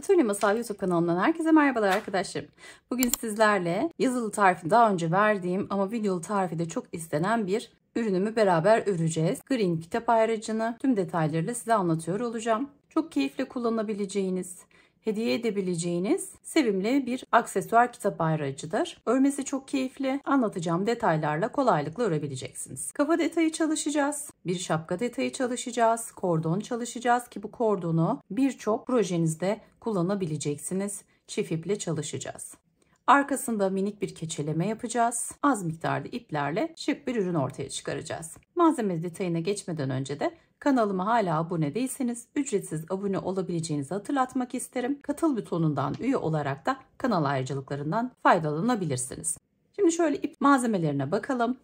Atölye Masal YouTube kanalından herkese merhabalar arkadaşlarım. Bugün sizlerle yazılı tarifi daha önce verdiğim ama videolu tarifi de çok istenen bir ürünümü beraber öreceğiz. Green kitap ayracını tüm detaylarıyla size anlatıyor olacağım. Çok keyifle kullanabileceğiniz, hediye edebileceğiniz sevimli bir aksesuar kitap ayracıdır. Örmesi çok keyifli. Anlatacağım detaylarla kolaylıkla örebileceksiniz. Kafa detayı çalışacağız. Bir şapka detayı çalışacağız. Kordon çalışacağız ki bu kordonu birçok projenizde kullanabileceksiniz. Çift iple çalışacağız. Arkasında minik bir keçeleme yapacağız. Az miktarda iplerle şık bir ürün ortaya çıkaracağız. Malzeme detayına geçmeden önce de kanalıma hala abone değilseniz ücretsiz abone olabileceğinizi hatırlatmak isterim. Katıl butonundan üye olarak da kanal ayrıcalıklarından faydalanabilirsiniz. Şimdi şöyle ip malzemelerine bakalım.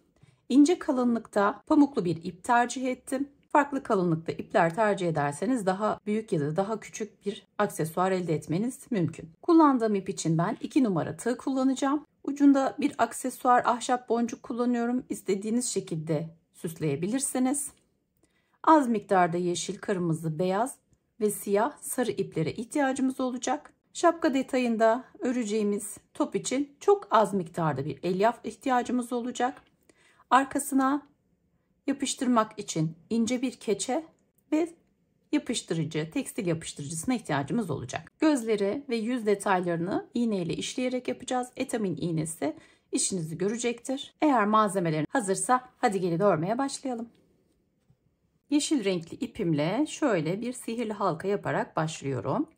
İnce kalınlıkta pamuklu bir ip tercih ettim. Farklı kalınlıkta ipler tercih ederseniz daha büyük ya da daha küçük bir aksesuar elde etmeniz mümkün. Kullandığım ip için ben 2 numara tığ kullanacağım. Ucunda bir aksesuar ahşap boncuk kullanıyorum. İstediğiniz şekilde süsleyebilirsiniz. Az miktarda yeşil, kırmızı, beyaz ve siyah, sarı iplere ihtiyacımız olacak. Şapka detayında öreceğimiz top için çok az miktarda bir elyaf ihtiyacımız olacak. Arkasına yapıştırmak için ince bir keçe ve yapıştırıcı, tekstil yapıştırıcısına ihtiyacımız olacak. Gözleri ve yüz detaylarını iğneyle işleyerek yapacağız. Etamin iğnesi işinizi görecektir. Eğer malzemelerin hazırsa hadi gelin örmeye başlayalım. Yeşil renkli ipimle şöyle bir sihirli halka yaparak başlıyorum.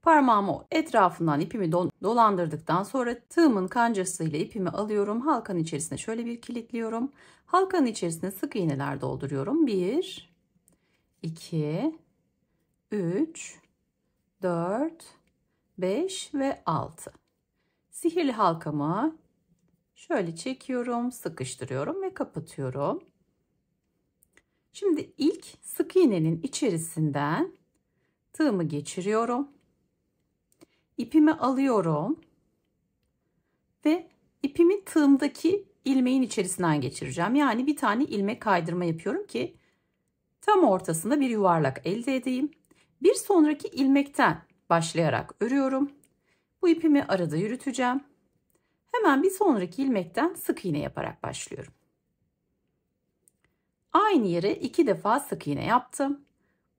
Parmağımı etrafından ipimi dolandırdıktan sonra tığımın kancasıyla ipimi alıyorum. Halkanın içerisine şöyle bir kilitliyorum. Halkanın içerisine sık iğneler dolduruyorum. 1, 2, 3, 4, 5 ve 6. Sihirli halkamı şöyle çekiyorum, sıkıştırıyorum ve kapatıyorum. Şimdi ilk sık iğnenin içerisinden tığımı geçiriyorum. İpimi alıyorum ve ipimi tığımdaki ilmeğin içerisinden geçireceğim. Yani bir tane ilmek kaydırma yapıyorum ki tam ortasında bir yuvarlak elde edeyim. Bir sonraki ilmekten başlayarak örüyorum. Bu ipimi arada yürüteceğim. Hemen bir sonraki ilmekten sık iğne yaparak başlıyorum. Aynı yere 2 defa sık iğne yaptım.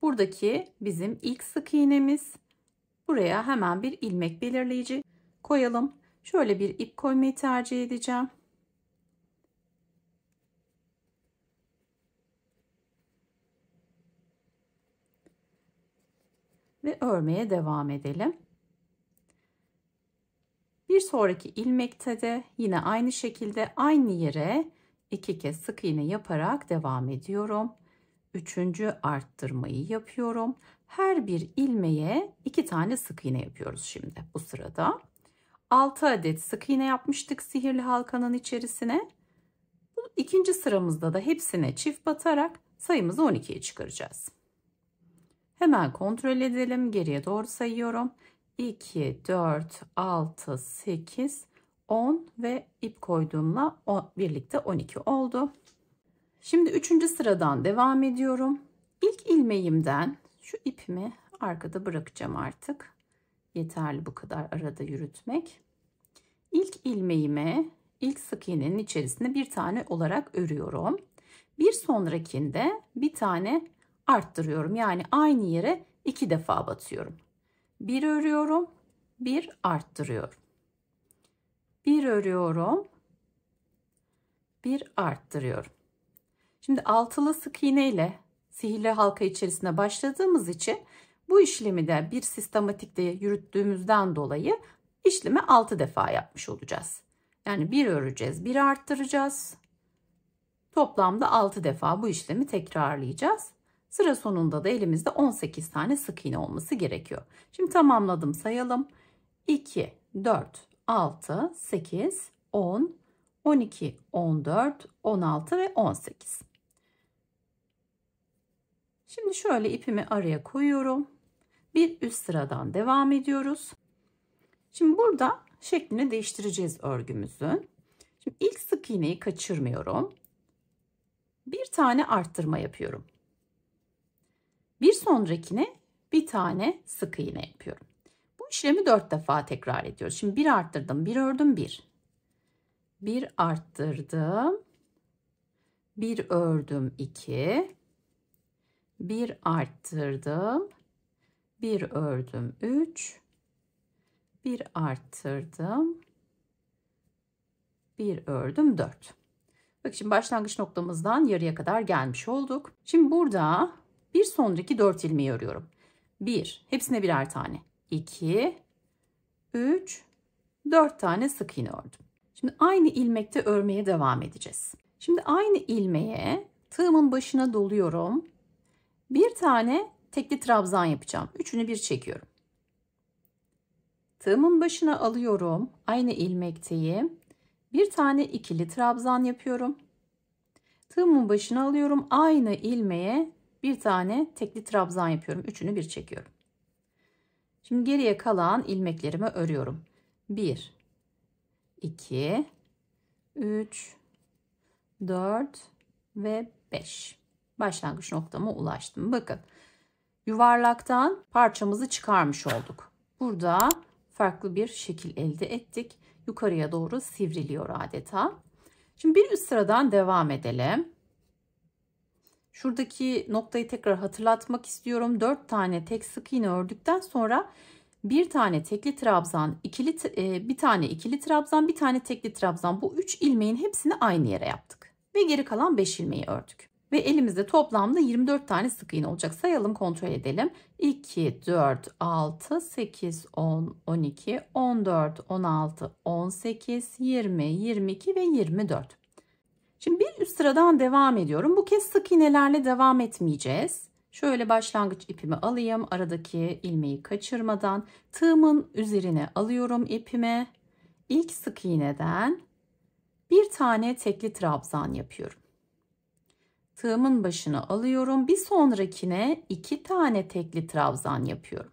Buradaki bizim ilk sık iğnemiz. Buraya hemen bir ilmek belirleyici koyalım. Şöyle bir ip koymayı tercih edeceğim. Ve örmeye devam edelim. Bir sonraki ilmekte de yine aynı şekilde aynı yere 2 kez sık iğne yaparak devam ediyorum. Üçüncü arttırmayı yapıyorum. Her bir ilmeğe 2 tane sık iğne yapıyoruz şimdi bu sırada. 6 adet sık iğne yapmıştık sihirli halkanın içerisine. Bu ikinci sıramızda da hepsine çift batarak sayımızı 12'ye çıkaracağız. Hemen kontrol edelim. Geriye doğru sayıyorum. 2, 4, 6, 8, 10 ve ip koyduğumla birlikte 12 oldu. Şimdi 3. sıradan devam ediyorum. İlk ilmeğimden şu ipimi arkada bırakacağım artık. Yeterli bu kadar arada yürütmek. İlk ilmeğime ilk sık iğnenin içerisinde bir tane olarak örüyorum. Bir sonrakinde bir tane arttırıyorum. Yani aynı yere 2 defa batıyorum. Bir örüyorum, bir arttırıyorum. Bir örüyorum, bir arttırıyorum. Şimdi altılı sık iğne ile sihirli halka içerisine başladığımız için bu işlemi de bir sistematikte yürüttüğümüzden dolayı işlemi 6 defa yapmış olacağız. Yani bir öreceğiz, bir arttıracağız. Toplamda 6 defa bu işlemi tekrarlayacağız. Sıra sonunda da elimizde 18 tane sık iğne olması gerekiyor. Şimdi tamamladım, sayalım. 2, 4, 6, 8, 10, 12, 14, 16 ve 18. Şimdi şöyle ipimi araya koyuyorum. Bir üst sıradan devam ediyoruz. Şimdi burada şeklini değiştireceğiz örgümüzün. Şimdi ilk sık iğneyi kaçırmıyorum. Bir tane arttırma yapıyorum. Bir sonrakine bir tane sık iğne yapıyorum. işlemi 4 defa tekrar ediyoruz. Şimdi 1 arttırdım, 1 ördüm, 1. 1 arttırdım, 1 ördüm, 2. 1 arttırdım, 1 ördüm, 3. 1 arttırdım, 1 ördüm, 4. Bak şimdi başlangıç noktamızdan yarıya kadar gelmiş olduk. Şimdi burada bir sonraki 4 ilmeği örüyorum. 1, hepsine birer tane. 2, 3, 4 tane sık iğne ördüm. Şimdi aynı ilmekte örmeye devam edeceğiz. Şimdi aynı ilmeğe tığımın başına doluyorum. Bir tane tekli trabzan yapacağım. Üçünü bir çekiyorum. Tığımın başına alıyorum. Aynı ilmekteyim. Bir tane ikili trabzan yapıyorum. Tığımın başına alıyorum. Aynı ilmeğe bir tane tekli trabzan yapıyorum. Üçünü bir çekiyorum. Şimdi geriye kalan ilmeklerimi örüyorum. 1, 2, 3, 4 ve 5. Başlangıç noktama ulaştım. Bakın yuvarlaktan parçamızı çıkarmış olduk. Burada farklı bir şekil elde ettik. Yukarıya doğru sivriliyor adeta. Şimdi bir üst sıradan devam edelim. Şuradaki noktayı tekrar hatırlatmak istiyorum. 4 tane tek sık iğne ördükten sonra bir tane tekli trabzan, bir tane ikili trabzan, bir tane tekli trabzan. Bu 3 ilmeğin hepsini aynı yere yaptık. Ve geri kalan 5 ilmeği ördük. Ve elimizde toplamda 24 tane sık iğne olacak. Sayalım, kontrol edelim. 2, 4, 6, 8, 10, 12, 14, 16, 18, 20, 22 ve 24. Şimdi bir üst sıradan devam ediyorum. Bu kez sık iğnelerle devam etmeyeceğiz. Şöyle başlangıç ipimi alayım. Aradaki ilmeği kaçırmadan tığımın üzerine alıyorum ipimi. İlk sık iğneden bir tane tekli trabzan yapıyorum. Tığımın başına alıyorum. Bir sonrakine 2 tane tekli trabzan yapıyorum.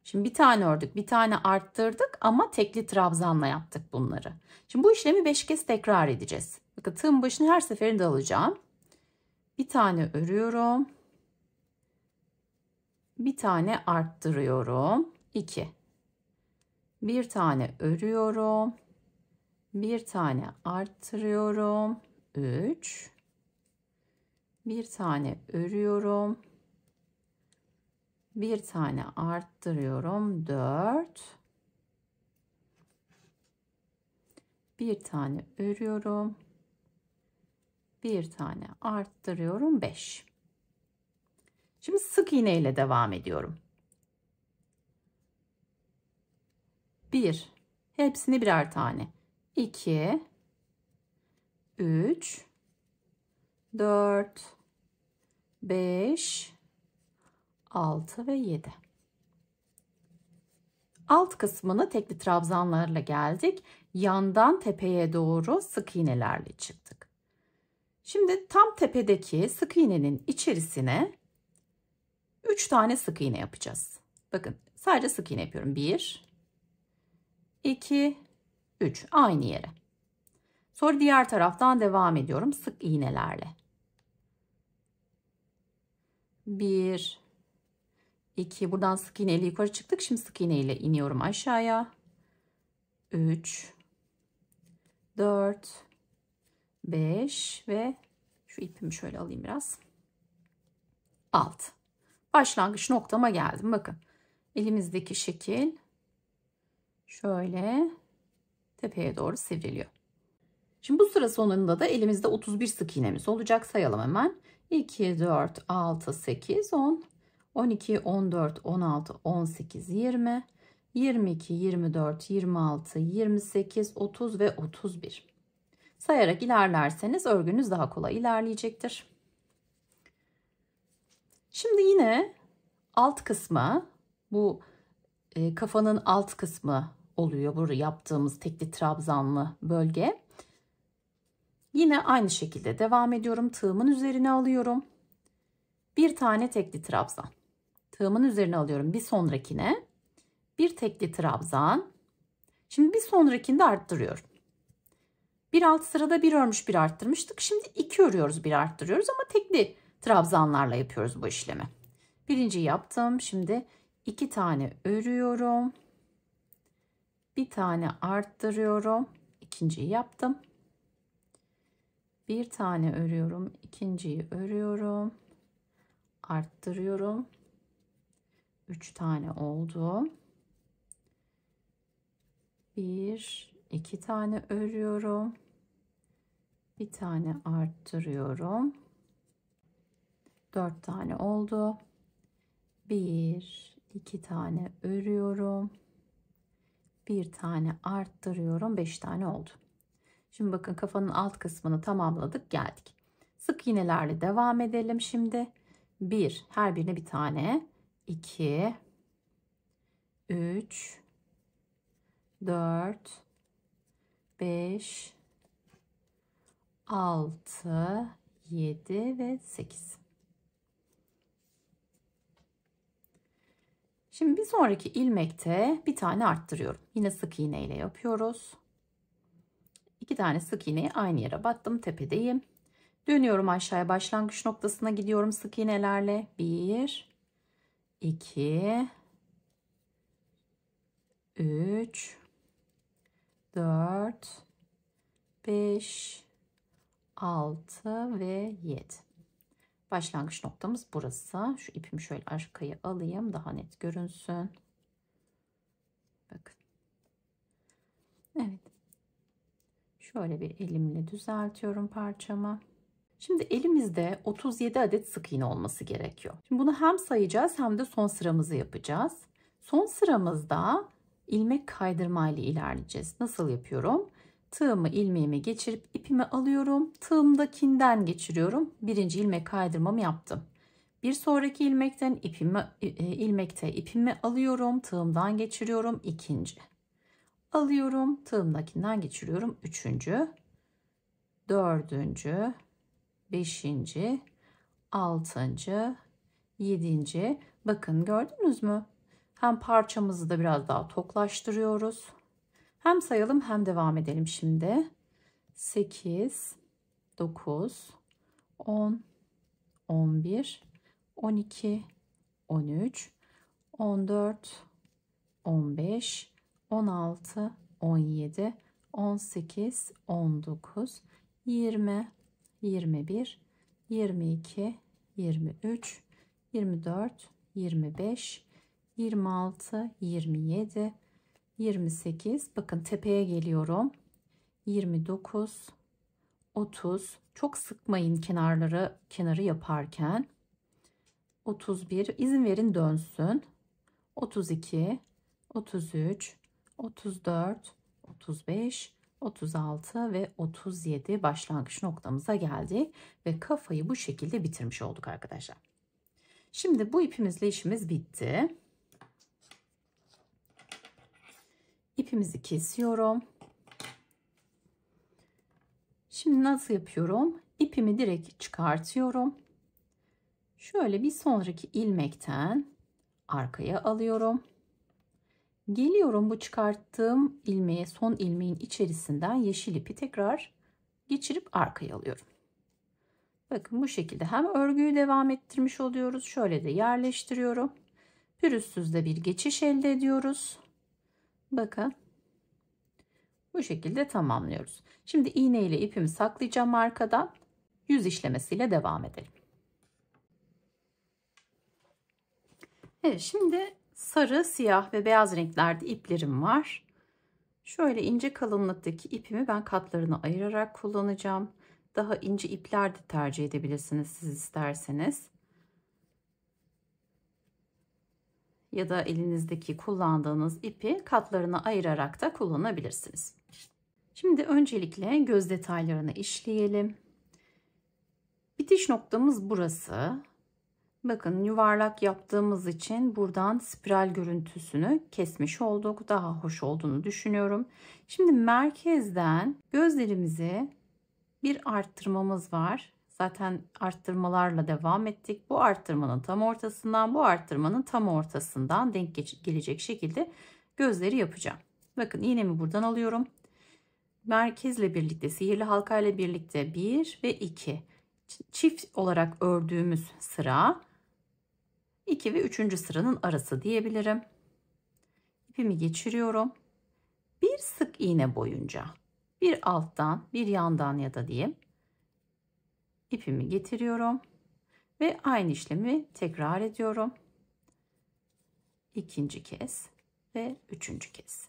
Şimdi bir tane ördük, bir tane arttırdık ama tekli trabzanla yaptık bunları. Şimdi bu işlemi 5 kez tekrar edeceğiz. Bakın tığın başını her seferinde alacağım. Bir tane örüyorum. Bir tane arttırıyorum. 2. Bir tane örüyorum. Bir tane arttırıyorum. 3. Bir tane örüyorum. Bir tane arttırıyorum. 4. Bir tane örüyorum. Bir tane arttırıyorum. 5. Şimdi sık iğne ile devam ediyorum. 1. Hepsini birer tane. 2. 3. 4. 5. 6 ve 7. Alt kısmını tekli trabzanlarla geldik. Yandan tepeye doğru sık iğnelerle çıktık. Şimdi tam tepedeki sık iğnenin içerisine 3 tane sık iğne yapacağız. Bakın sadece sık iğne yapıyorum. 1, 2, 3 aynı yere. Sonra diğer taraftan devam ediyorum sık iğnelerle. 1, 2, buradan sık iğne ile yukarı çıktık. Şimdi sık iğne ile iniyorum aşağıya. 3, 4, 5 ve şu ipimi şöyle alayım biraz. 6. Başlangıç noktama geldim. Bakın elimizdeki şekil şöyle tepeye doğru sivriliyor. Şimdi bu sıra sonunda da elimizde 31 sık iğnemiz olacak. Sayalım hemen. 2, 4, 6, 8, 10, 12, 14, 16, 18, 20, 22, 24, 26, 28, 30 ve 31. Sayarak ilerlerseniz örgünüz daha kolay ilerleyecektir. Şimdi yine alt kısmı, bu kafanın alt kısmı oluyor. Burada yaptığımız tekli trabzanlı bölge. Yine aynı şekilde devam ediyorum. Tığımın üzerine alıyorum. Bir tane tekli trabzan. Tığımın üzerine alıyorum. Bir sonrakine bir tekli trabzan. Şimdi bir sonrakinde arttırıyorum. Bir alt sırada bir örmüş bir arttırmıştık. Şimdi 2 örüyoruz bir arttırıyoruz ama tekli trabzanlarla yapıyoruz bu işlemi. Birinciyi yaptım. Şimdi 2 tane örüyorum. Bir tane arttırıyorum. İkinciyi yaptım. Bir tane örüyorum. İkinciyi örüyorum. Arttırıyorum. 3 tane oldu. 2 tane örüyorum. Bir tane arttırıyorum. 4 tane oldu. 2 tane örüyorum. Bir tane arttırıyorum. 5 tane oldu. Şimdi bakın kafanın alt kısmını tamamladık, geldik. Sık iğnelerle devam edelim şimdi. Her birine bir tane. 2 3 4 5 6 7 ve 8. Şimdi bir sonraki ilmekte bir tane arttırıyorum. Yine sık iğne ile yapıyoruz. 2 tane sık iğneyi aynı yere battım, tepedeyim. Dönüyorum aşağıya, başlangıç noktasına gidiyorum sık iğnelerle. 1 2 3 4 5 6 ve 7. Başlangıç noktamız burası. Şu ipimi şöyle arkaya alayım, daha net görünsün. Bakın. Evet. Şöyle bir elimle düzeltiyorum parçamı. Şimdi elimizde 37 adet sık iğne olması gerekiyor. Şimdi bunu hem sayacağız hem de son sıramızı yapacağız. Son sıramızda ilmek kaydırma ile ilerleyeceğiz. Nasıl yapıyorum? Tığımı ilmeğime geçirip ipimi alıyorum. Tığımdakinden geçiriyorum. Birinci ilmek kaydırmamı yaptım. Bir sonraki ilmekten ipimi alıyorum. Tığımdan geçiriyorum. İkinci. Alıyorum. Tığımdakinden geçiriyorum. Üçüncü. Dördüncü. Beşinci. Altıncı. Yedinci. Bakın gördünüz mü? Hem parçamızı da biraz daha toklaştırıyoruz. Hem sayalım hem devam edelim şimdi. 8, 9, 10, 11, 12, 13, 14, 15, 16, 17, 18, 19, 20, 21, 22, 23, 24, 25, 26, 27, 28. Bakın tepeye geliyorum. 29, 30. Çok sıkmayın kenarı yaparken. 31. İzin verin dönsün. 32, 33, 34, 35, 36 ve 37 başlangıç noktamıza geldik ve kafayı bu şekilde bitirmiş olduk arkadaşlar. Şimdi bu ipimizle işimiz bitti. İpimizi kesiyorum. Şimdi nasıl yapıyorum? İpimi direkt çıkartıyorum. Şöyle bir sonraki ilmekten arkaya alıyorum. Geliyorum bu çıkarttığım ilmeğe, son ilmeğin içerisinden yeşil ipi tekrar geçirip arkaya alıyorum. Bakın bu şekilde hem örgüyü devam ettirmiş oluyoruz. Şöyle de yerleştiriyorum. Pürüzsüz de bir geçiş elde ediyoruz. Bakın. Bu şekilde tamamlıyoruz. Şimdi iğne ile ipimi saklayacağım arkadan. Yüz işlemesiyle devam edelim. Evet, şimdi sarı, siyah ve beyaz renklerde iplerim var. Şöyle ince kalınlıktaki ipimi ben katlarını ayırarak kullanacağım. Daha ince ipler de tercih edebilirsiniz siz isterseniz. Ya da elinizdeki kullandığınız ipi katlarına ayırarak da kullanabilirsiniz. Şimdi öncelikle göz detaylarını işleyelim. Bitiş noktamız burası. Bakın yuvarlak yaptığımız için buradan spiral görüntüsünü kesmiş olduk. Daha hoş olduğunu düşünüyorum. Şimdi merkezden gözlerimizi bir arttırmamız var. Zaten arttırmalarla devam ettik. Bu arttırmanın tam ortasından, bu arttırmanın tam ortasından denk gelecek şekilde gözleri yapacağım. Bakın iğnemi buradan alıyorum. Merkezle birlikte, sihirli halka ile birlikte 1 ve 2 çift olarak ördüğümüz sıra 2 ve 3. sıranın arası diyebilirim. İpimi geçiriyorum. Bir sık iğne boyunca bir alttan bir yandan ya da diyeyim ipimi getiriyorum ve aynı işlemi tekrar ediyorum. İkinci kez ve üçüncü kez.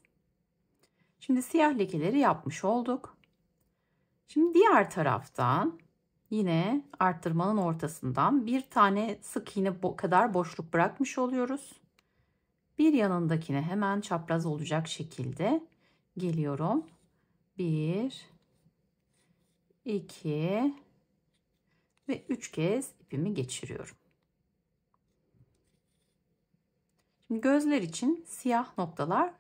Şimdi siyah lekeleri yapmış olduk. Şimdi diğer taraftan yine arttırmanın ortasından bir tane sık iğne kadar boşluk bırakmış oluyoruz. Bir yanındakine hemen çapraz olacak şekilde geliyorum. 1, 2 ve 3 kez ipimi geçiriyorum. Şimdi gözler için siyah noktalar,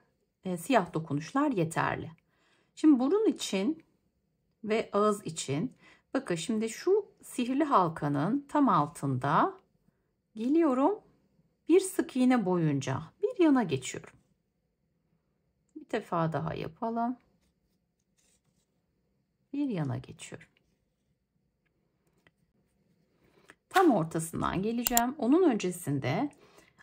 siyah dokunuşlar yeterli. Şimdi burun için ve ağız için bakın şimdi şu sihirli halkanın tam altında geliyorum. Bir sık iğne boyunca bir yana geçiyorum. Bir defa daha yapalım. Bir yana geçiyorum. Tam ortasından geleceğim. Onun öncesinde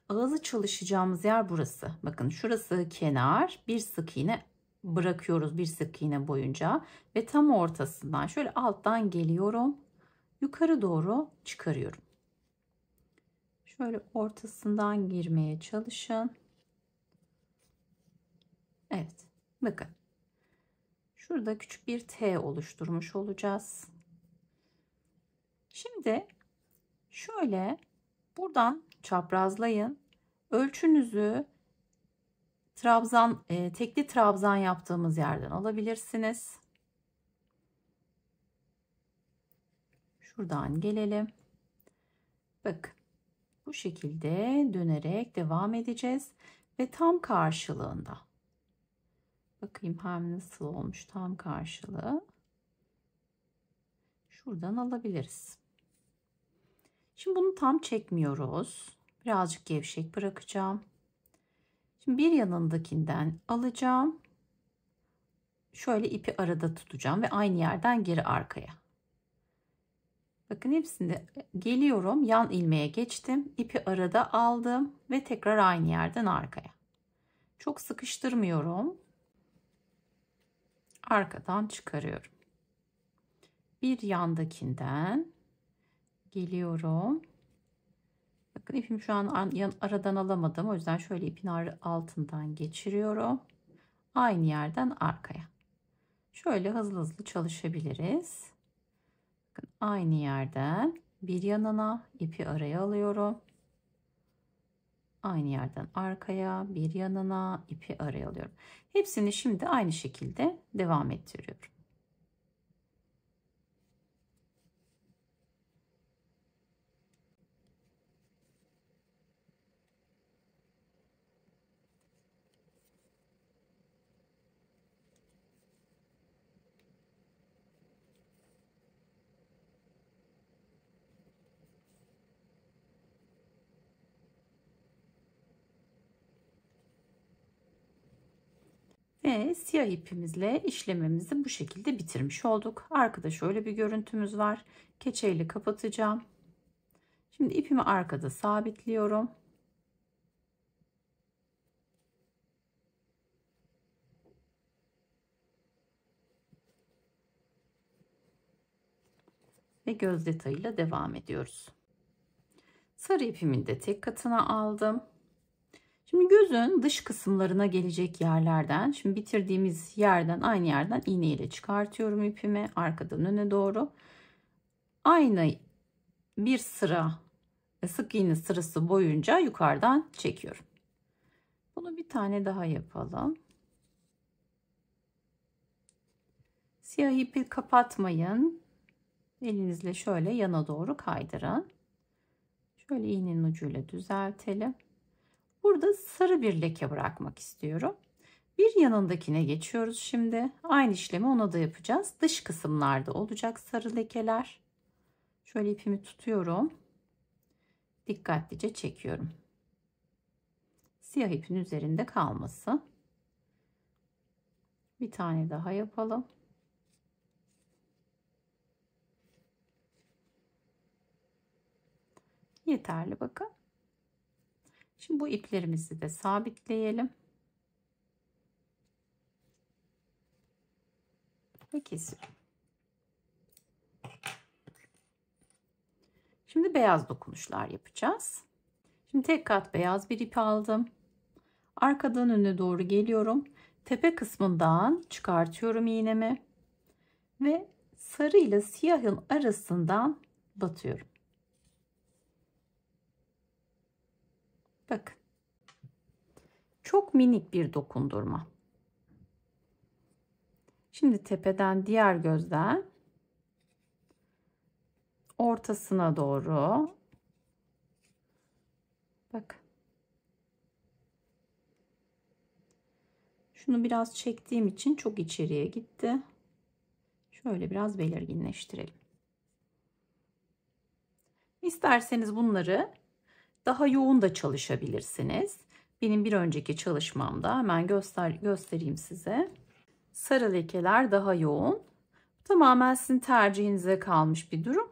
ağzı çalışacağımız yer burası. Bakın şurası kenar. Bir sık iğne bırakıyoruz bir sık iğne boyunca ve tam ortasından şöyle alttan geliyorum. Yukarı doğru çıkarıyorum. Şöyle ortasından girmeye çalışın. Evet. Bakın. Şurada küçük bir T oluşturmuş olacağız. Şimdi şöyle buradan çaprazlayın. Ölçünüzü trabzan, tekli trabzan yaptığımız yerden alabilirsiniz. Şuradan gelelim. Bakın bu şekilde dönerek devam edeceğiz ve tam karşılığında. Bakayım hem nasıl olmuş tam karşılığı. Şuradan alabiliriz. Şimdi bunu tam çekmiyoruz. Birazcık gevşek bırakacağım. Şimdi bir yanındakinden alacağım. Şöyle ipi arada tutacağım ve aynı yerden geri arkaya. Bakın hepsinde geliyorum. Yan ilmeğe geçtim. İpi arada aldım ve tekrar aynı yerden arkaya. Çok sıkıştırmıyorum. Arkadan çıkarıyorum. Bir yandakinden geliyorum. Bakın ipimi şu an aradan alamadım. O yüzden şöyle ipin altından geçiriyorum. Aynı yerden arkaya. Şöyle hızlı hızlı çalışabiliriz. Bakın aynı yerden bir yanına ipi araya alıyorum. Aynı yerden arkaya bir yanına ipi araya alıyorum. Hepsini şimdi aynı şekilde devam ettiriyorum. Ve siyah ipimizle işlemimizi bu şekilde bitirmiş olduk. Arkada şöyle bir görüntümüz var. Keçeyle kapatacağım. Şimdi ipimi arkada sabitliyorum. Ve göz detayıyla devam ediyoruz. Sarı ipimin de tek katına aldım. Şimdi gözün dış kısımlarına gelecek yerlerden, şimdi bitirdiğimiz yerden aynı yerden iğne ile çıkartıyorum ipimi arkadan öne doğru. Aynı bir sıra sık iğne sırası boyunca yukarıdan çekiyorum. Bunu bir tane daha yapalım. Siyah ipi kapatmayın. Elinizle şöyle yana doğru kaydırın. Şöyle iğnenin ucuyla düzeltelim. Burada sarı bir leke bırakmak istiyorum. Bir yanındakine geçiyoruz şimdi. Aynı işlemi ona da yapacağız. Dış kısımlarda olacak sarı lekeler. Şöyle ipimi tutuyorum. Dikkatlice çekiyorum. Siyah ipin üzerinde kalması. Bir tane daha yapalım. Yeterli bakın. Şimdi bu iplerimizi de sabitleyelim. Ve keselim. Şimdi beyaz dokunuşlar yapacağız. Şimdi tek kat beyaz bir ip aldım. Arkadan öne doğru geliyorum. Tepe kısmından çıkartıyorum iğnemi. Ve sarı ile siyahın arasından batıyorum. Bakın. Çok minik bir dokundurma. Şimdi tepeden diğer gözden ortasına doğru bak. Şunu biraz çektiğim için çok içeriye gitti. Şöyle biraz belirginleştirelim. İsterseniz bunları daha yoğun da çalışabilirsiniz. Benim bir önceki çalışmamda hemen göstereyim size. Sarı lekeler daha yoğun. Tamamen sizin tercihinize kalmış bir durum.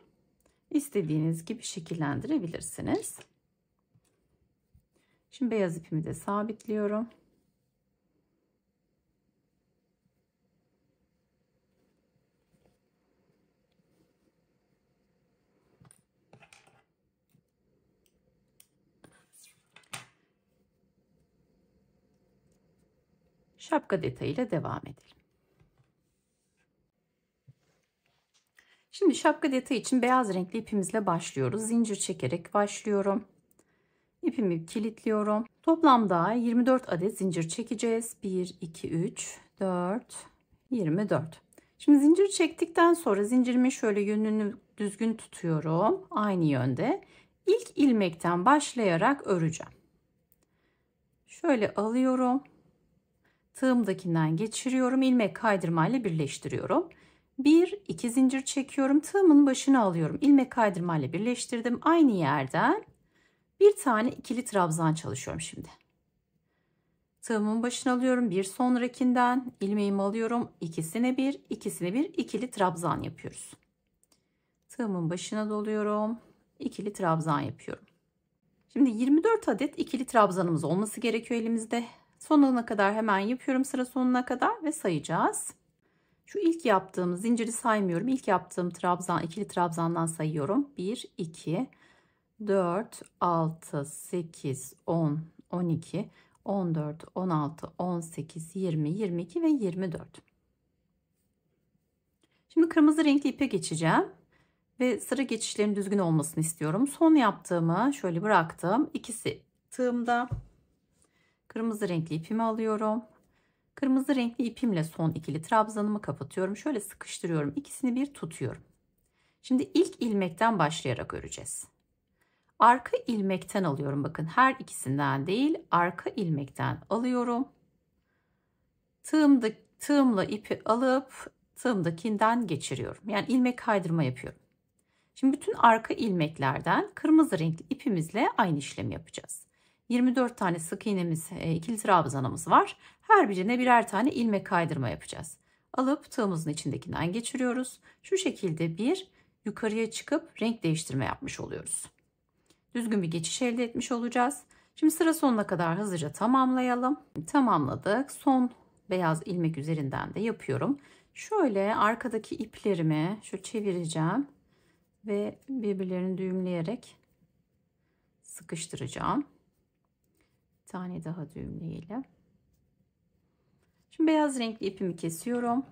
İstediğiniz gibi şekillendirebilirsiniz. Şimdi beyaz ipimi de sabitliyorum. Şapka detayıyla devam edelim. Şimdi şapka detayı için beyaz renkli ipimizle başlıyoruz. Zincir çekerek başlıyorum. İpimi kilitliyorum. Toplamda 24 adet zincir çekeceğiz. 1, 2, 3, 4, 24. Şimdi zincir çektikten sonra zincirimin şöyle yönünü düzgün tutuyorum. Aynı yönde. İlk ilmekten başlayarak öreceğim. Şöyle alıyorum. Tığımdakinden geçiriyorum. İlmek kaydırmayla birleştiriyorum. 1, 2 zincir çekiyorum. Tığımın başına alıyorum. İlmek kaydırmayla birleştirdim. Aynı yerden bir tane ikili trabzan çalışıyorum şimdi. Tığımın başına alıyorum. Bir sonrakinden ilmeğimi alıyorum. İkisine bir, ikisine bir ikili trabzan yapıyoruz. Tığımın başına doluyorum. İkili trabzan yapıyorum. Şimdi 24 adet ikili trabzanımız olması gerekiyor elimizde. Sonuna kadar hemen yapıyorum, sıra sonuna kadar ve sayacağız. Şu ilk yaptığım zinciri saymıyorum. İlk yaptığım trabzan, ikili trabzandan sayıyorum. 1, 2, 4, 6, 8, 10, 12, 14, 16, 18, 20, 22 ve 24. Şimdi kırmızı renkli ipe geçeceğim. Ve sıra geçişlerinin düzgün olmasını istiyorum. Son yaptığımı şöyle bıraktım. İkisi tığımda. Kırmızı renkli ipimi alıyorum. Kırmızı renkli ipimle son ikili trabzanımı kapatıyorum. Şöyle sıkıştırıyorum. İkisini bir tutuyorum. Şimdi ilk ilmekten başlayarak öreceğiz. Arka ilmekten alıyorum. Bakın her ikisinden değil, arka ilmekten alıyorum. Tığımla ipi alıp tığımdakinden geçiriyorum. Yani ilmek kaydırma yapıyorum. Şimdi bütün arka ilmeklerden kırmızı renkli ipimizle aynı işlemi yapacağız. 24 tane sık iğnemiz, ikili trabzanımız var. Her birine birer tane ilmek kaydırma yapacağız. Alıp tığımızın içindekinden geçiriyoruz. Şu şekilde bir yukarıya çıkıp renk değiştirme yapmış oluyoruz. Düzgün bir geçiş elde etmiş olacağız. Şimdi sıra sonuna kadar hızlıca tamamlayalım. Tamamladık. Son beyaz ilmek üzerinden de yapıyorum. Şöyle arkadaki iplerimi şu çevireceğim ve birbirlerini düğümleyerek sıkıştıracağım. Bir tane daha düğümleyelim. Şimdi beyaz renkli ipimi kesiyorum.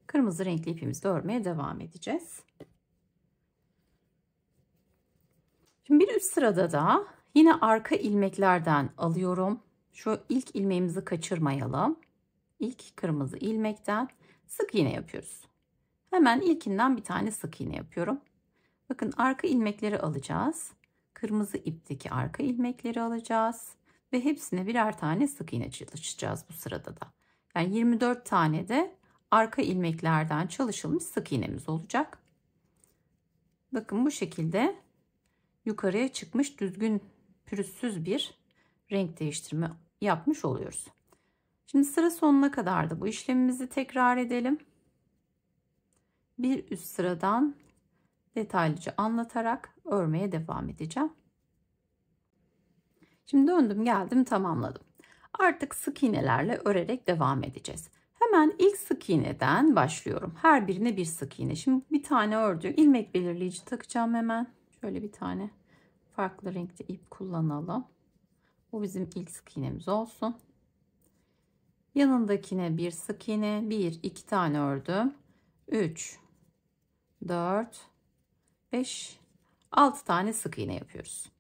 Kırmızı renkli ipimizle örmeye devam edeceğiz. Şimdi bir üst sırada da yine arka ilmeklerden alıyorum. Şu ilk ilmeğimizi kaçırmayalım. İlk kırmızı ilmekten sık iğne yapıyoruz. Hemen ilkinden bir tane sık iğne yapıyorum. Bakın arka ilmekleri alacağız. Kırmızı ipteki arka ilmekleri alacağız. Ve hepsine birer tane sık iğne çalışacağız bu sırada da. Yani 24 tane de arka ilmeklerden çalışılmış sık iğnemiz olacak. Bakın bu şekilde yukarıya çıkmış düzgün pürüzsüz bir renk değiştirme yapmış oluyoruz. Şimdi sıra sonuna kadar da bu işlemimizi tekrar edelim. Bir üst sıradan detaylıca anlatarak örmeye devam edeceğim. Şimdi döndüm geldim tamamladım. Artık sık iğnelerle örerek devam edeceğiz. Hemen ilk sık iğneden başlıyorum. Her birine bir sık iğne. Şimdi bir tane ördüm. İlmek belirleyici takacağım hemen. Şöyle bir tane farklı renkte ip kullanalım. Bu bizim ilk sık iğnemiz olsun. Yanındakine bir sık iğne. 1 2 tane ördüm. 3 4 5 6 tane sık iğne yapıyoruz.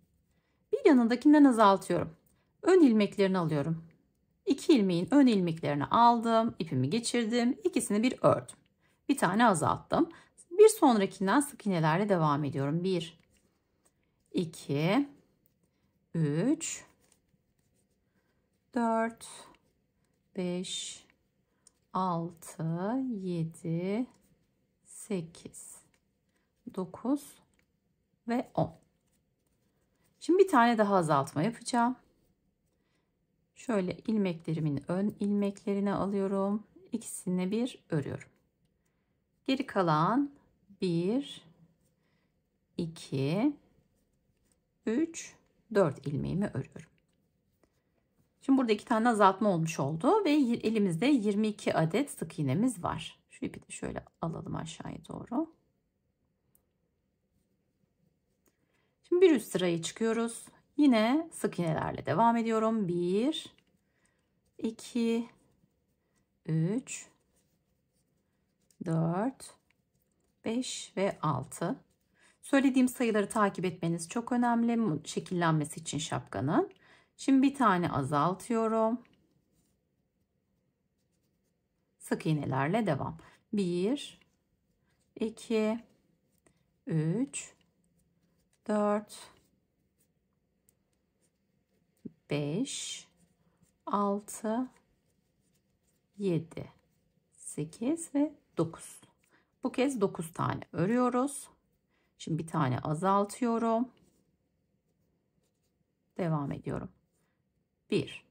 Bir yanındakinden azaltıyorum. Ön ilmeklerini alıyorum. 2 ilmeğin ön ilmeklerini aldım, ipimi geçirdim, ikisini bir ördüm. Bir tane azalttım. Bir sonrakinden sık iğnelerle devam ediyorum. 1 2 3 4 5 6 7 8 9 ve 10. Şimdi bir tane daha azaltma yapacağım. Şöyle ilmeklerimin ön ilmeklerini alıyorum. İkisini bir örüyorum. Geri kalan 1 2 3 4 ilmeğimi örüyorum. Şimdi burada 2 tane azaltma olmuş oldu ve elimizde 22 adet sık iğnemiz var. Şu ipi de şöyle alalım aşağıya doğru. Şimdi bir üst sırayı çıkıyoruz. Yine sık iğnelerle devam ediyorum. 1 2 3 4 5 ve 6. Söylediğim sayıları takip etmeniz çok önemli şekillenmesi için şapkanın. Şimdi bir tane azaltıyorum. Sık iğnelerle devam. 1 2 3 4 5 6 7 8 ve 9. Bu kez 9 tane örüyoruz. Şimdi bir tane azaltıyorum. Devam ediyorum. 1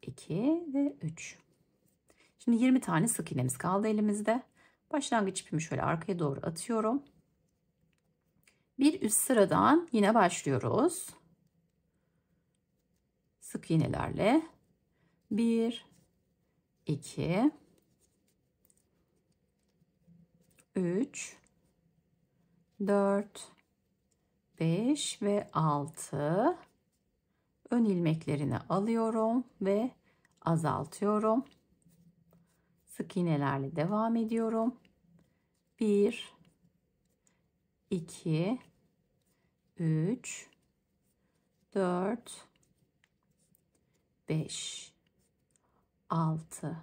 2 ve 3. Şimdi 20 tane sık iğnemiz kaldı elimizde. Başlangıç ipimi şöyle arkaya doğru atıyorum. Bir üst sıradan yine başlıyoruz. Sık iğnelerle 1 2 3 4 5 ve 6 ön ilmeklerini alıyorum ve azaltıyorum. Sık iğnelerle devam ediyorum. 1 2 3 4 5 6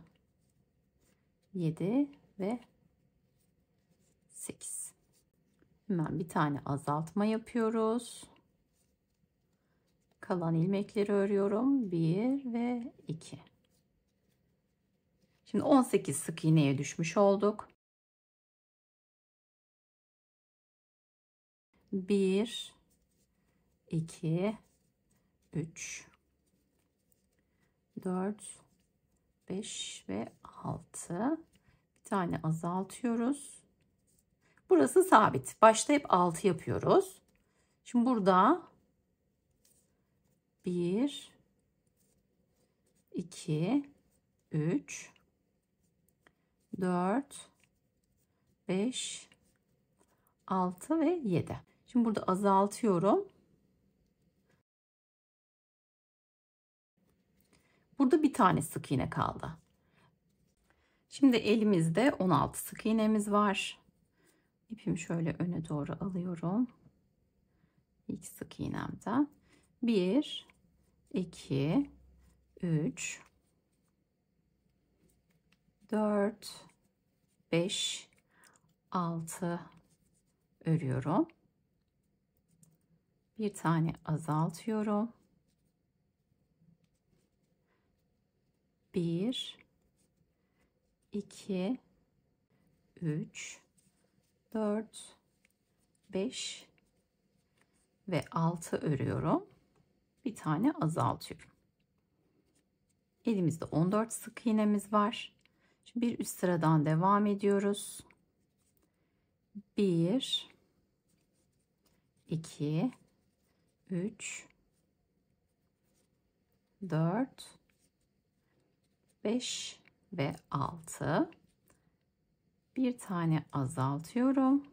7 ve 8. Hemen bir tane azaltma yapıyoruz. Kalan ilmekleri örüyorum. 1 ve 2. Şimdi 18 sık iğneye düşmüş olduk. 1 2 3 4 5 ve 6. Bir tane azaltıyoruz. Burası sabit. Başta hep 6 yapıyoruz. Şimdi burada 1 2 3 4 5 6 ve 7. Şimdi burada azaltıyorum. Burada bir tane sık iğne kaldı. Şimdi elimizde 16 sık iğnemiz var. İpimi şöyle öne doğru alıyorum. İlk sık iğnemden 1 2 3 4 5 6 örüyorum. Bir tane azaltıyorum. 1 2 3 4 5 ve 6 örüyorum. Bir tane azaltıyorum. Elimizde 14 sık iğnemiz var. Şimdi bir üst sıradan devam ediyoruz. 1, 2, 3, 4, 5 ve 6. Bir tane azaltıyorum.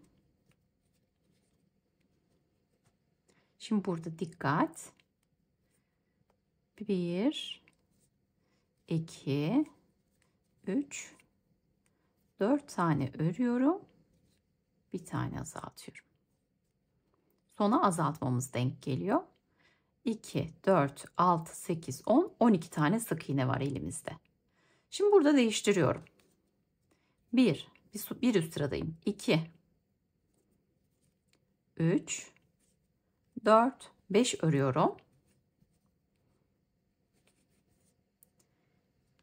Şimdi burada dikkat. 1, 2, 3, 4 tane örüyorum. Bir tane azaltıyorum. Sona azaltmamız denk geliyor. 2, 4, 6, 8, 10, 12 tane sık iğne var elimizde. Şimdi burada değiştiriyorum. 1 üst sıradayım. 2, 3, 4, 5 örüyorum.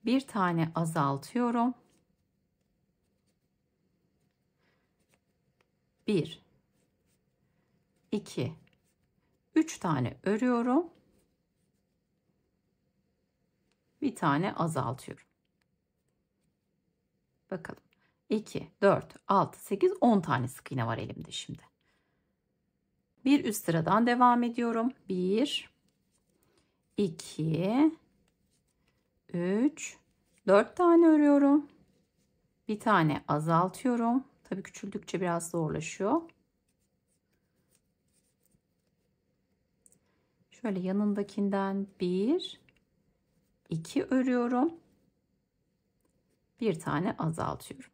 Bir tane azaltıyorum. 1, 2, 3 tane örüyorum. Bir tane azaltıyorum. Bakalım. 2, 4, 6, 8, 10 tane sık iğne var elimde şimdi. Bir üst sıradan devam ediyorum. 1, 2, 3, 4 tane örüyorum. Bir tane azaltıyorum. Tabii küçüldükçe biraz zorlaşıyor. Şöyle yanındakinden 1, 2 örüyorum. Bir tane azaltıyorum.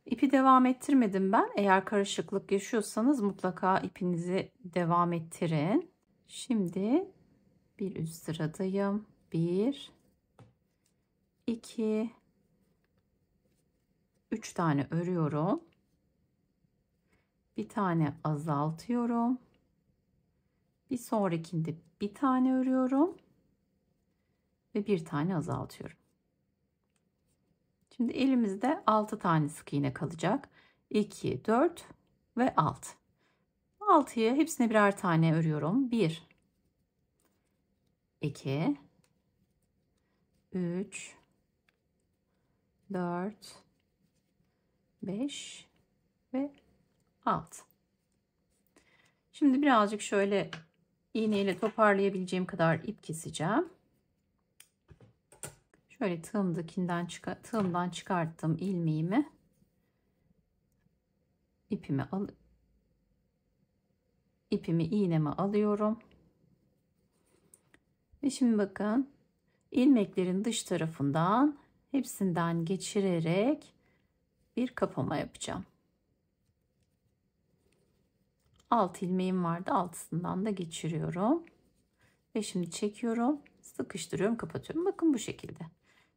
İpi devam ettirmedim ben. Eğer karışıklık yaşıyorsanız mutlaka ipinizi devam ettirin. Şimdi bir üst sıradayım. 1, 2, 3 tane örüyorum. Bir tane azaltıyorum. Bir sonrakinde bir tane örüyorum. Ve bir tane azaltıyorum. Şimdi elimizde 6 tane sık iğne kalacak. 2, 4 ve 6. 6'yı hepsine birer tane örüyorum. 1, 2, 3, 4, 5 ve 6. Şimdi birazcık şöyle iğneyle toparlayabileceğim kadar ip keseceğim. Şöyle tığımdan çıkarttım ilmeğimi. İpimi iğneme alıyorum. Ve şimdi bakın ilmeklerin dış tarafından hepsinden geçirerek bir kapama yapacağım. Alt ilmeğim vardı, altısından da geçiriyorum. Ve şimdi çekiyorum, sıkıştırıyorum, kapatıyorum. Bakın bu şekilde.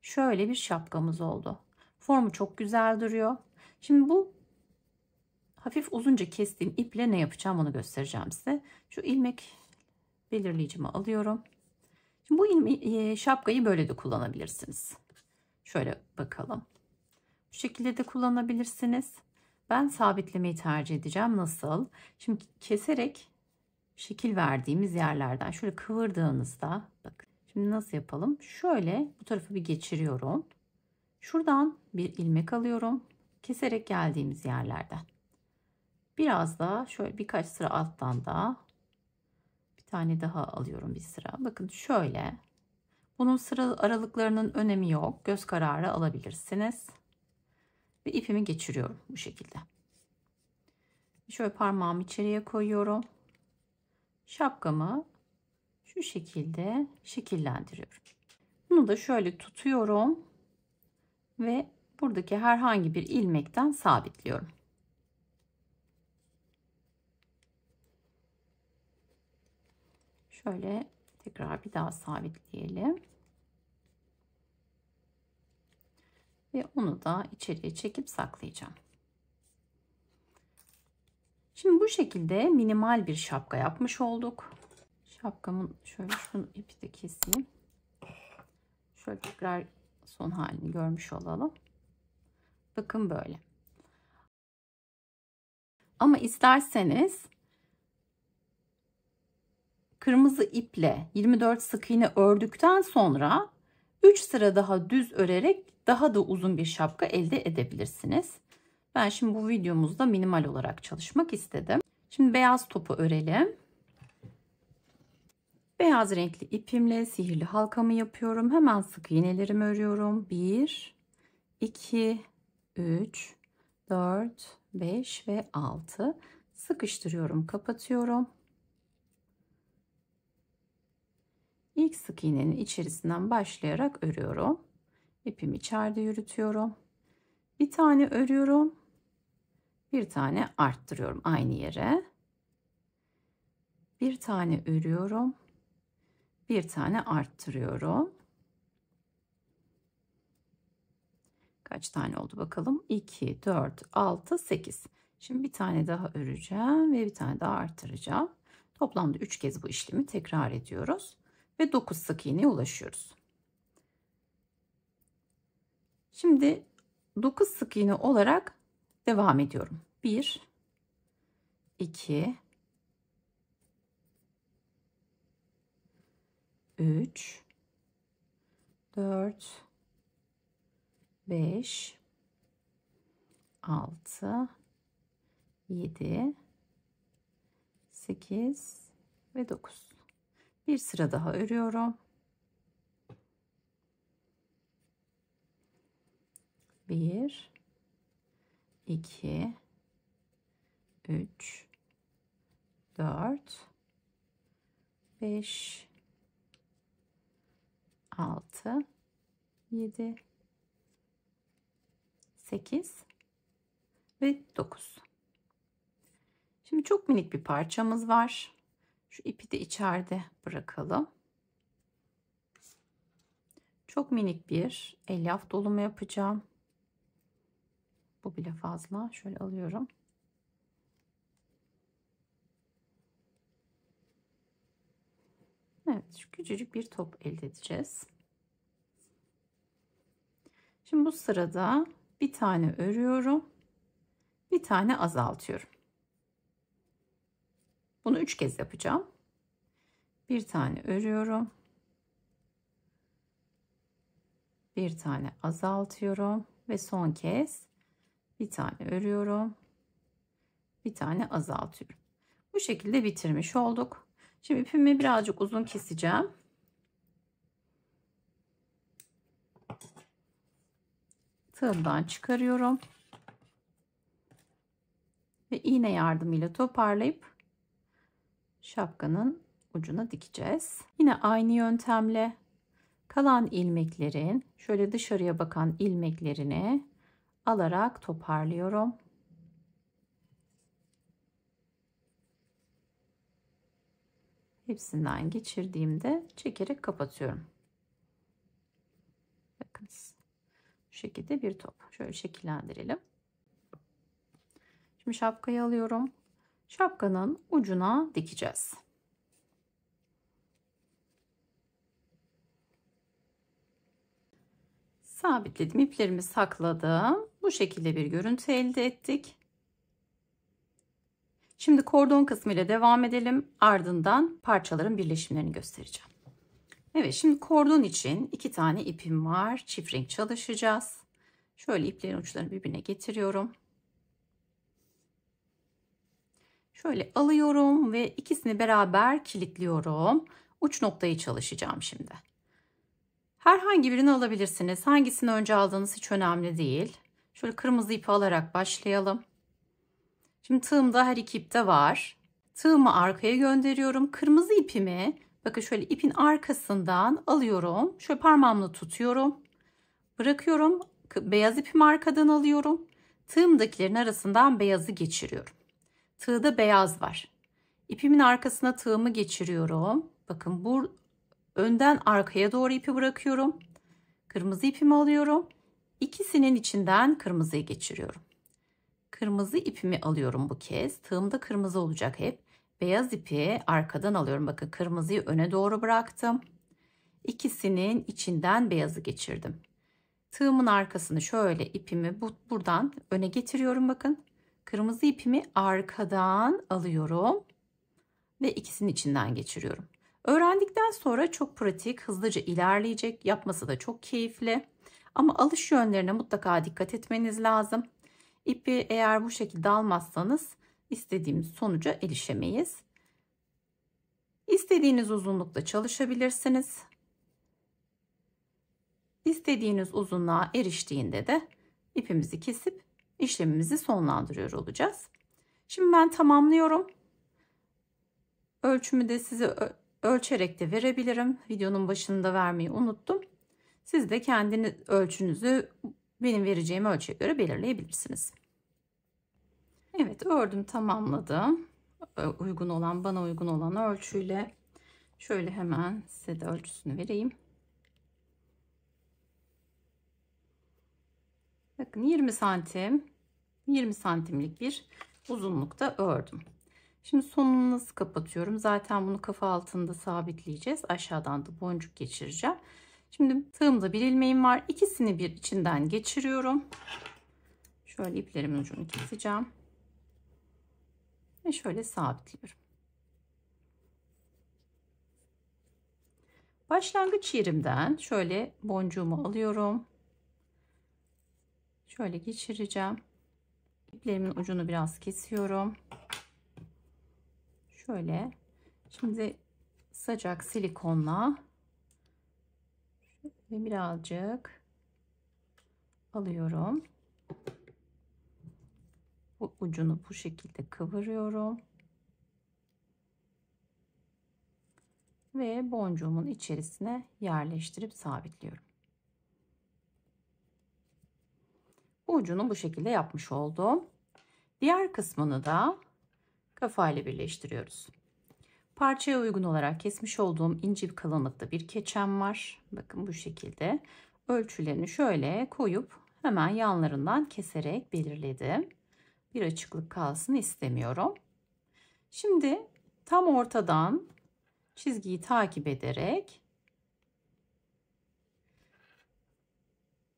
Şöyle bir şapkamız oldu. Formu çok güzel duruyor. Şimdi bu hafif uzunca kestiğim iple ne yapacağım onu göstereceğim size. Şu ilmek belirleyicimi alıyorum. Şimdi bu şapkayı böyle de kullanabilirsiniz. Şöyle bakalım. Bu şekilde de kullanabilirsiniz. Ben sabitlemeyi tercih edeceğim. Nasıl? Şimdi keserek şekil verdiğimiz yerlerden şöyle kıvırdığınızda bakın. Şimdi nasıl yapalım? Şöyle bu tarafa bir geçiriyorum. Şuradan bir ilmek alıyorum. Keserek geldiğimiz yerlerden. Biraz daha şöyle birkaç sıra alttan da bir tane daha alıyorum bir sıra. Bakın şöyle. Bunun sıra aralıklarının önemi yok. Göz kararı alabilirsiniz. Ve ipimi geçiriyorum bu şekilde. Şöyle parmağımı içeriye koyuyorum. Şapkamı şu şekilde şekillendiriyorum. Bunu da şöyle tutuyorum ve buradaki herhangi bir ilmekten sabitliyorum. Şöyle tekrar bir daha sabitleyelim. Ve onu da içeriye çekip saklayacağım. Şimdi bu şekilde minimal bir şapka yapmış olduk. Şapkamın şöyle şunu ipi de keseyim. Şöyle tekrar son halini görmüş olalım. Bakın böyle. Ama isterseniz kırmızı iple 24 sık iğne ördükten sonra 3 sıra daha düz örerek daha da uzun bir şapka elde edebilirsiniz. Ben şimdi bu videomuzda minimal olarak çalışmak istedim. Şimdi beyaz topu örelim. Beyaz renkli ipimle sihirli halkamı yapıyorum. Hemen sık iğnelerimi örüyorum. 1, 2, 3, 4, 5 ve 6. Sıkıştırıyorum, kapatıyorum. İlk sık iğnenin içerisinden başlayarak örüyorum. İpimi içeride yürütüyorum. Bir tane örüyorum. Bir tane arttırıyorum aynı yere. Bir tane örüyorum. Bir tane arttırıyorum. Kaç tane oldu bakalım? 2, 4, 6, 8. Şimdi bir tane daha öreceğim ve bir tane daha arttıracağım. Toplamda 3 kez bu işlemi tekrar ediyoruz. Ve 9 sık iğneye ulaşıyoruz. Şimdi 9 sık iğne olarak devam ediyorum. 1, 2, 3, 4, 5, 6, 7, 8 ve 9. Bir sıra daha örüyorum. 1, 2, 3, 4, 5, 6, 7, 8 ve 9. Şimdi çok minik bir parçamız var. Şu ipi de içeride bırakalım. Çok minik bir elyaf dolumu yapacağım. Bu bile fazla. Şöyle alıyorum. Evet, şu küçücük bir top elde edeceğiz. Şimdi bu sırada bir tane örüyorum. Bir tane azaltıyorum. Bunu 3 kez yapacağım. Bir tane örüyorum. Bir tane azaltıyorum ve son kez bir tane örüyorum. Bir tane azaltıyorum. Bu şekilde bitirmiş olduk. Şimdi ipimi birazcık uzun keseceğim. Tığımdan çıkarıyorum. Ve iğne yardımıyla toparlayıp şapkanın ucuna dikeceğiz. Yine aynı yöntemle kalan ilmeklerin şöyle dışarıya bakan ilmeklerini alarak toparlıyorum. Hepsinden geçirdiğimde çekerek kapatıyorum. Bakınız. Bu şekilde bir top. Şöyle şekillendirelim. Şimdi şapkayı alıyorum. Şapkanın ucuna dikeceğiz. Sabitledim. İplerimi sakladım. Bu şekilde bir görüntü elde ettik. Şimdi kordon kısmı ile devam edelim. Ardından parçaların birleşimlerini göstereceğim. Evet, şimdi kordon için 2 tane ipim var. Çift renk çalışacağız. Şöyle iplerin uçlarını birbirine getiriyorum. Şöyle alıyorum ve ikisini beraber kilitliyorum. Uç noktayı çalışacağım şimdi. Herhangi birini alabilirsiniz. Hangisini önce aldığınız hiç önemli değil. Şöyle kırmızı ipi alarak başlayalım. Şimdi tığımda her iki ipte var. Tığımı arkaya gönderiyorum. Kırmızı ipimi bakın şöyle ipin arkasından alıyorum. Şöyle parmağımla tutuyorum. Bırakıyorum. Beyaz ipimi arkadan alıyorum. Tığımdakilerin arasından beyazı geçiriyorum. Tığda beyaz var. İpimin arkasına tığımı geçiriyorum. Bakın bu önden arkaya doğru ipi bırakıyorum. Kırmızı ipimi alıyorum. İkisinin içinden kırmızıyı geçiriyorum. Kırmızı ipimi alıyorum bu kez. Tığımda kırmızı olacak hep. Beyaz ipi arkadan alıyorum. Bakın kırmızıyı öne doğru bıraktım. İkisinin içinden beyazı geçirdim. Tığımın arkasını şöyle ipimi buradan öne getiriyorum bakın. Kırmızı ipimi arkadan alıyorum ve ikisinin içinden geçiriyorum. Öğrendikten sonra çok pratik, hızlıca ilerleyecek, yapması da çok keyifli. Ama alış yönlerine mutlaka dikkat etmeniz lazım. İpi eğer bu şekilde almazsanız istediğimiz sonuca erişemeyiz. İstediğiniz uzunlukta çalışabilirsiniz. İstediğiniz uzunluğa eriştiğinde de ipimizi kesip işlemimizi sonlandırıyor olacağız. Şimdi ben tamamlıyorum. Ölçümü de size ölçerek de verebilirim. Videonun başında vermeyi unuttum. Siz de kendi ölçünüzü benim vereceğim ölçüye göre belirleyebilirsiniz. Evet, ördüm, tamamladım. Bana uygun olan ölçüyle şöyle hemen size de ölçüsünü vereyim. Bakın 20 santimlik bir uzunlukta ördüm. Şimdi sonunu nasıl kapatıyorum? Zaten bunu kafa altında sabitleyeceğiz. Aşağıdan da boncuk geçireceğim. Şimdi tığımda bir ilmeğim var. İkisini bir içinden geçiriyorum. Şöyle iplerimin ucunu keseceğim. Ve şöyle sabitliyorum. Başlangıç yerimden şöyle boncuğumu alıyorum. Şöyle geçireceğim. İplerimin ucunu biraz kesiyorum. Şöyle. Şimdi sıcak silikonla ve birazcık alıyorum. Bu ucunu bu şekilde kıvırıyorum. Ve boncuğumun içerisine yerleştirip sabitliyorum. Bu ucunu bu şekilde yapmış oldum. Diğer kısmını da kafayla birleştiriyoruz. Parçaya uygun olarak kesmiş olduğum ince bir kalınlıkta bir keçem var. Bakın bu şekilde ölçülerini şöyle koyup hemen yanlarından keserek belirledim. Bir açıklık kalsın istemiyorum. Şimdi tam ortadan çizgiyi takip ederek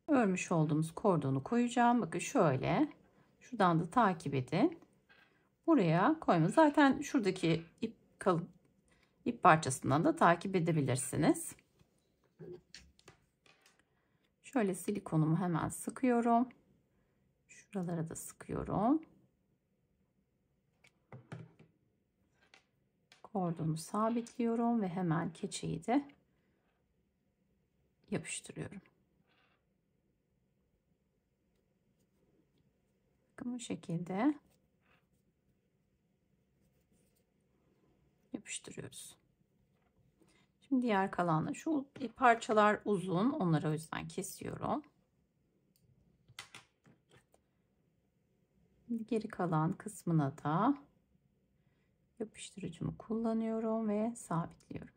örmüş olduğumuz kordonu koyacağım. Bakın şöyle. Şuradan da takip edin. Buraya koyma. Zaten şuradaki ip parçasından da takip edebilirsiniz. Şöyle silikonumu hemen sıkıyorum. Şuralara da sıkıyorum. Kordonu sabitliyorum ve hemen keçeyi de yapıştırıyorum. Bakın bu şekilde yapıştırıyoruz. Şimdi diğer kalanla şu parçalar uzun, onları o yüzden kesiyorum. Şimdi geri kalan kısmına da yapıştırıcımı kullanıyorum ve sabitliyorum.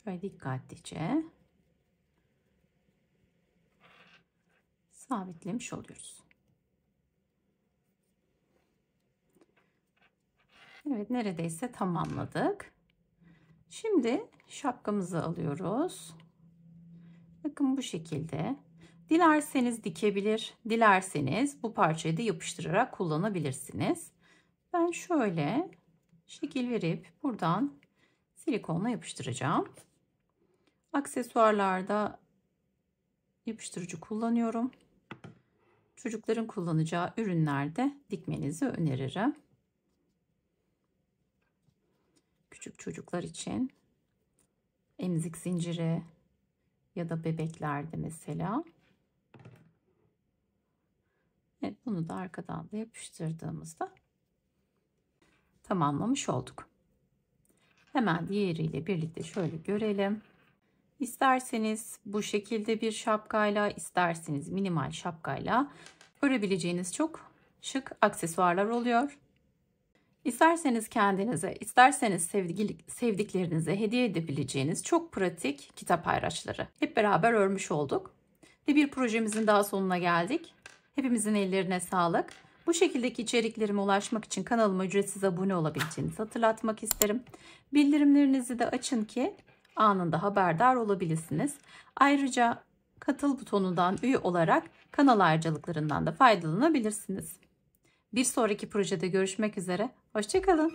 Şöyle dikkatlice sabitlemiş oluyoruz. Evet, neredeyse tamamladık. Şimdi şapkamızı alıyoruz. Bakın bu şekilde. Dilerseniz dikebilir, dilerseniz bu parçayı da yapıştırarak kullanabilirsiniz. Ben şöyle şekil verip buradan silikonla yapıştıracağım. Aksesuarlarda yapıştırıcı kullanıyorum. Çocukların kullanacağı ürünlerde dikmenizi öneririm. Küçük çocuklar için emzik zinciri ya da bebeklerde mesela. Evet, bunu da arkadan da yapıştırdığımızda tamamlamış olduk. Hemen diğeriyle birlikte şöyle görelim. İsterseniz bu şekilde bir şapkayla, isterseniz minimal şapkayla örebileceğiniz çok şık aksesuarlar oluyor. İsterseniz kendinize, isterseniz sevdiklerinize hediye edebileceğiniz çok pratik kitap ayraçları. Hep beraber örmüş olduk. Ve bir projemizin daha sonuna geldik. Hepimizin ellerine sağlık. Bu şekildeki içeriklerime ulaşmak için kanalıma ücretsiz abone olabileceğinizi hatırlatmak isterim. Bildirimlerinizi de açın ki anında haberdar olabilirsiniz. Ayrıca katıl butonundan üye olarak kanal ayrıcalıklarından da faydalanabilirsiniz. Bir sonraki projede görüşmek üzere. Hoşça kalın.